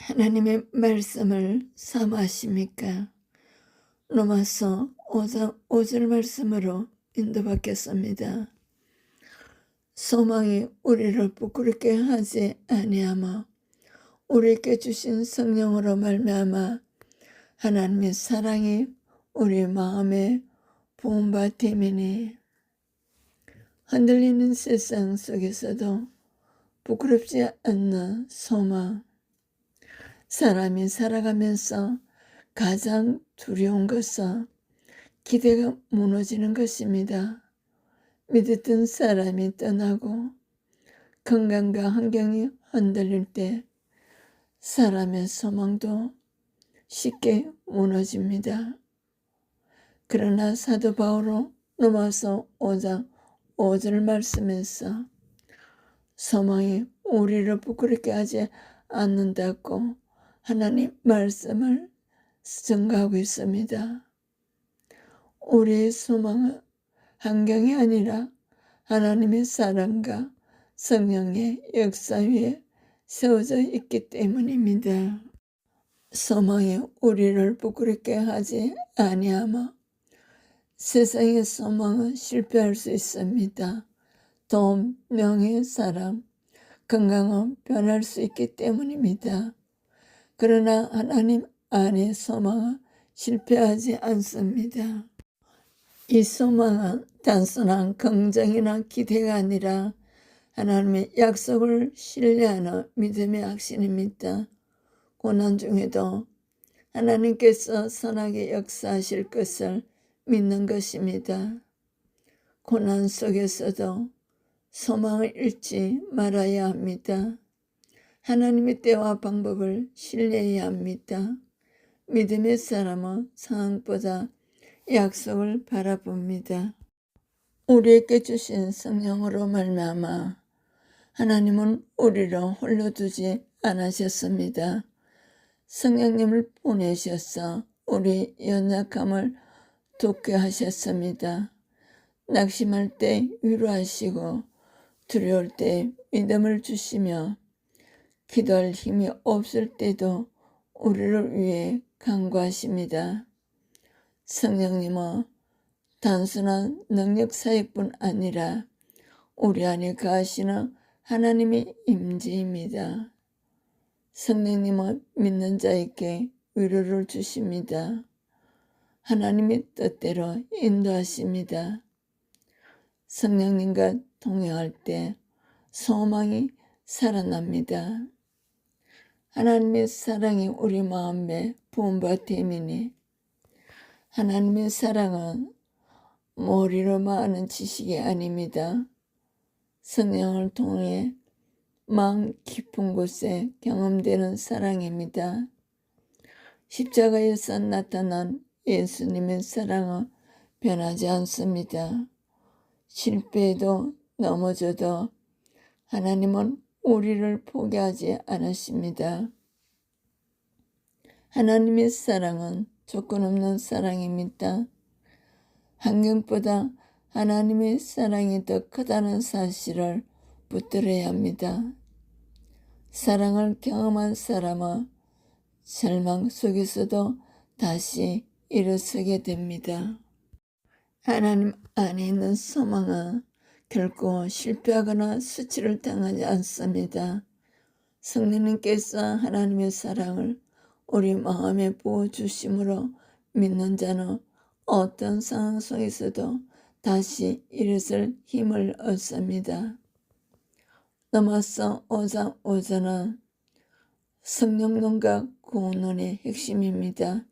하나님의 말씀을 사모하십니까? 로마서 5장 5절 말씀으로 인도받겠습니다. 소망이 우리를 부끄럽게 하지 아니하며 우리에게 주신 성령으로 말미암아 하나님의 사랑이 우리 마음에 부음바 됨이니, 흔들리는 세상 속에서도 부끄럽지 않는 소망. 사람이 살아가면서 가장 두려운 것은 기대가 무너지는 것입니다. 믿었던 사람이 떠나고 건강과 환경이 흔들릴 때 사람의 소망도 쉽게 무너집니다. 그러나 사도 바울은 로마서 5장 5절 말씀에서 소망이 우리를 부끄럽게 하지 않는다고 하나님 말씀을 증거하고 있습니다. 우리의 소망은 환경이 아니라 하나님의 사랑과 성령의 역사 위에 세워져 있기 때문입니다. 소망이 우리를 부끄럽게 하지 아니하며 세상의 소망은 실패할 수 있습니다. 돈, 명예, 사랑, 건강은 변할 수 있기 때문입니다. 그러나 하나님 안의 소망은 실패하지 않습니다. 이 소망은 단순한 긍정이나 기대가 아니라 하나님의 약속을 신뢰하는 믿음의 확신입니다. 고난 중에도 하나님께서 선하게 역사하실 것을 믿는 것입니다. 고난 속에서도 소망을 잃지 말아야 합니다. 하나님의 때와 방법을 신뢰해야 합니다. 믿음의 사람은 상황보다 약속을 바라봅니다. 우리에게 주신 성령으로 말미암아 하나님은 우리를 홀로 두지 않으셨습니다. 성령님을 보내셔서 우리 연약함을 돕게 하셨습니다. 낙심할 때 위로하시고 두려울 때 믿음을 주시며 기도할 힘이 없을 때도 우리를 위해 간구하십니다. 성령님은 단순한 능력 사역뿐 아니라 우리 안에 거하시는 하나님의 임재입니다. 성령님은 믿는 자에게 위로를 주십니다. 하나님의 뜻대로 인도하십니다. 성령님과 동행할 때 소망이 살아납니다. 하나님의 사랑이 우리 마음에 부음바 됨이니, 하나님의 사랑은 머리로만 아는 지식이 아닙니다. 성령을 통해 마음 깊은 곳에 경험되는 사랑입니다. 십자가에서 나타난 예수님의 사랑은 변하지 않습니다. 실패해도 넘어져도 하나님은 우리를 포기하지 않으십니다. 하나님의 사랑은 조건 없는 사랑입니다. 환경보다 하나님의 사랑이 더 크다는 사실을 붙들어야 합니다. 사랑을 경험한 사람은 절망 속에서도 다시 일어서게 됩니다. 하나님 안에 있는 소망은 결코 실패하거나 수치를 당하지 않습니다. 성령님께서 하나님의 사랑을 우리 마음에 부어주심으로 믿는 자는 어떤 상황 속에서도 다시 일어설 힘을 얻습니다. 로마서 5장 5절은 성령론과 구원론의 핵심입니다.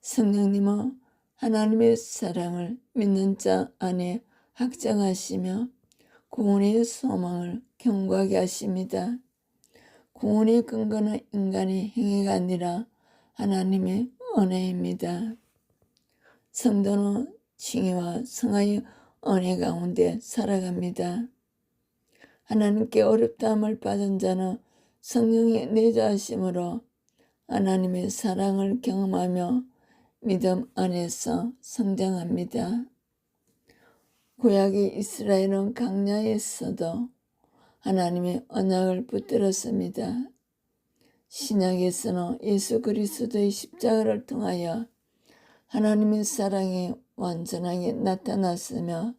성령님은 하나님의 사랑을 믿는 자 안에 확정하시며 구원의 소망을 견고하게 하십니다. 구원의 근거는 인간의 행위가 아니라 하나님의 은혜입니다. 성도는 칭의와 성화의 은혜 가운데 살아갑니다. 하나님께 어렵다함을 받은 자는 성령의 내자하심으로 하나님의 사랑을 경험하며 믿음 안에서 성장합니다. 구약의 이스라엘은 광야에 있어도 하나님의 언약을 붙들었습니다. 신약에서는 예수 그리스도의 십자가를 통하여 하나님의 사랑이 완전하게 나타났으며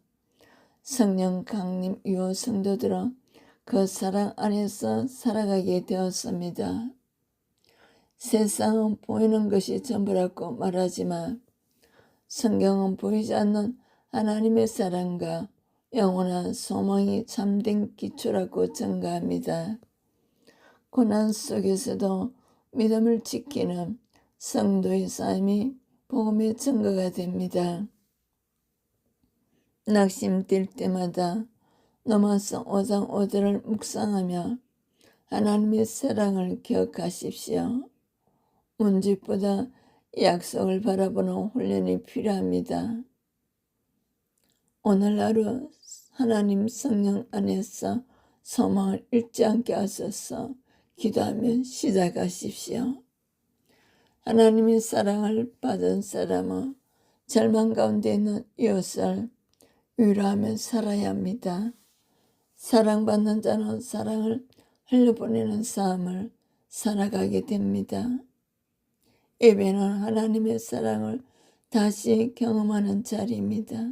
성령 강림 이후 성도들은 그 사랑 안에서 살아가게 되었습니다. 세상은 보이는 것이 전부라고 말하지만 성경은 보이지 않는 하나님의 사랑과 영원한 소망이 참된 기초라고 증거합니다. 고난 속에서도 믿음을 지키는 성도의 삶이 복음의 증거가 됩니다. 낙심될 때마다 로마서 5장 5절을 묵상하며 하나님의 사랑을 기억하십시오. 문제보다 약속을 바라보는 훈련이 필요합니다. 오늘 하루 하나님 성령 안에서 소망을 잃지 않게 하소서 기도하며 시작하십시오. 하나님의 사랑을 받은 사람은 절망 가운데 있는 이웃을 위로하며 살아야 합니다. 사랑받는 자는 사랑을 흘려보내는 삶을 살아가게 됩니다. 예배는 하나님의 사랑을 다시 경험하는 자리입니다.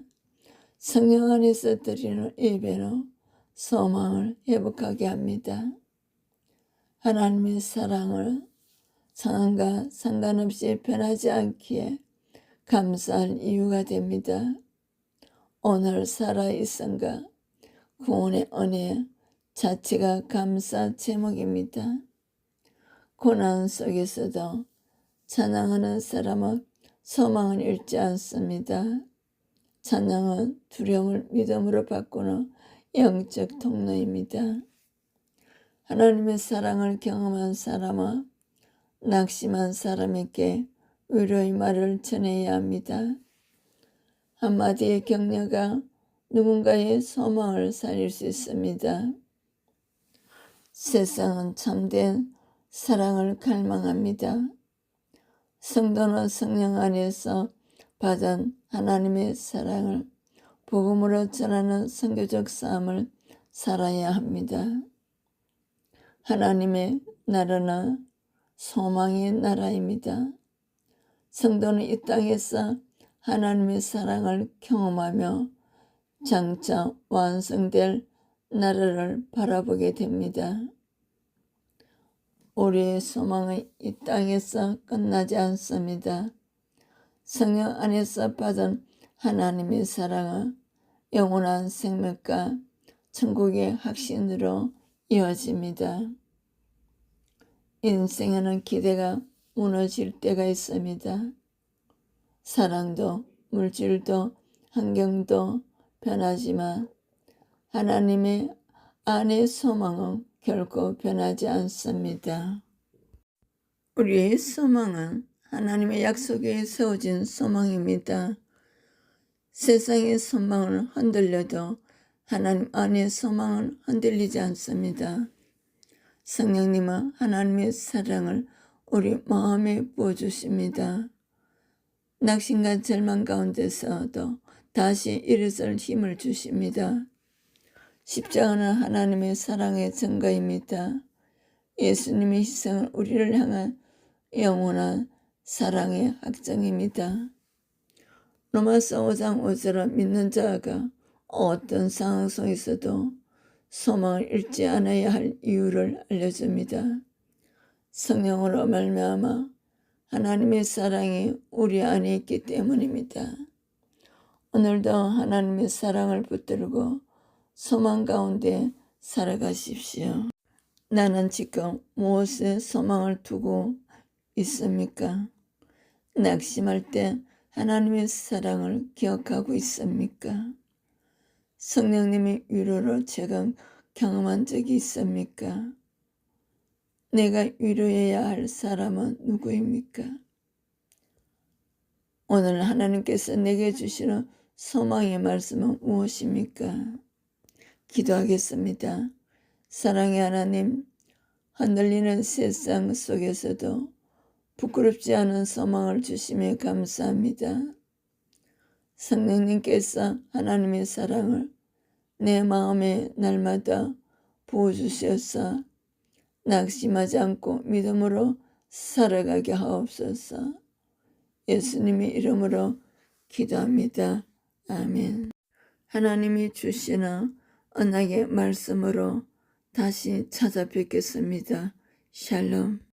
성령 안에서 드리는 예배는 소망을 회복하게 합니다. 하나님의 사랑을 상황과 상관없이 변하지 않기에 감사할 이유가 됩니다. 오늘 살아있음과 구원의 은혜 자체가 감사 제목입니다. 고난 속에서도 찬양하는 사람은 소망을 잃지 않습니다. 찬양은 두려움을 믿음으로 바꾸는 영적 통로입니다. 하나님의 사랑을 경험한 사람은 낙심한 사람에게 위로의 말을 전해야 합니다. 한마디의 격려가 누군가의 소망을 살릴 수 있습니다. 세상은 참된 사랑을 갈망합니다. 성도는 성령 안에서 받은 하나님의 사랑을 복음으로 전하는 선교적 삶을 살아야 합니다. 하나님의 나라는 소망의 나라입니다. 성도는 이 땅에서 하나님의 사랑을 경험하며 장차 완성될 나라를 바라보게 됩니다. 우리의 소망은 이 땅에서 끝나지 않습니다. 성령 안에서 받은 하나님의 사랑은 영원한 생명과 천국의 확신으로 이어집니다. 인생에는 기대가 무너질 때가 있습니다. 사랑도 물질도 환경도 변하지만 하나님의 안의 소망은 결코 변하지 않습니다. 우리의 소망은 하나님의 약속에 세워진 소망입니다. 세상의 소망은 흔들려도 하나님 안의 소망은 흔들리지 않습니다. 성령님은 하나님의 사랑을 우리 마음에 부어주십니다. 낙심과 절망 가운데서도 다시 일어설 힘을 주십니다. 십자가는 하나님의 사랑의 증거입니다. 예수님의 희생은 우리를 향한 영원한 사랑의 확증입니다. 로마서 5장 5절은 믿는 자가 어떤 상황 속에서도 소망을 잃지 않아야 할 이유를 알려줍니다. 성령으로 말미암아 하나님의 사랑이 우리 안에 있기 때문입니다. 오늘도 하나님의 사랑을 붙들고 소망 가운데 살아가십시오. 나는 지금 무엇에 소망을 두고 있습니까? 낙심할 때 하나님의 사랑을 기억하고 있습니까? 성령님의 위로를 최근 경험한 적이 있습니까? 내가 위로해야 할 사람은 누구입니까? 오늘 하나님께서 내게 주시는 소망의 말씀은 무엇입니까? 기도하겠습니다. 사랑의 하나님, 흔들리는 세상 속에서도 부끄럽지 않은 소망을 주시며 감사합니다. 성령님께서 하나님의 사랑을 내 마음에 날마다 부어주셔서 낙심하지 않고 믿음으로 살아가게 하옵소서. 예수님의 이름으로 기도합니다. 아멘. 하나님이 주시는 언약의 말씀으로 다시 찾아뵙겠습니다. 샬롬.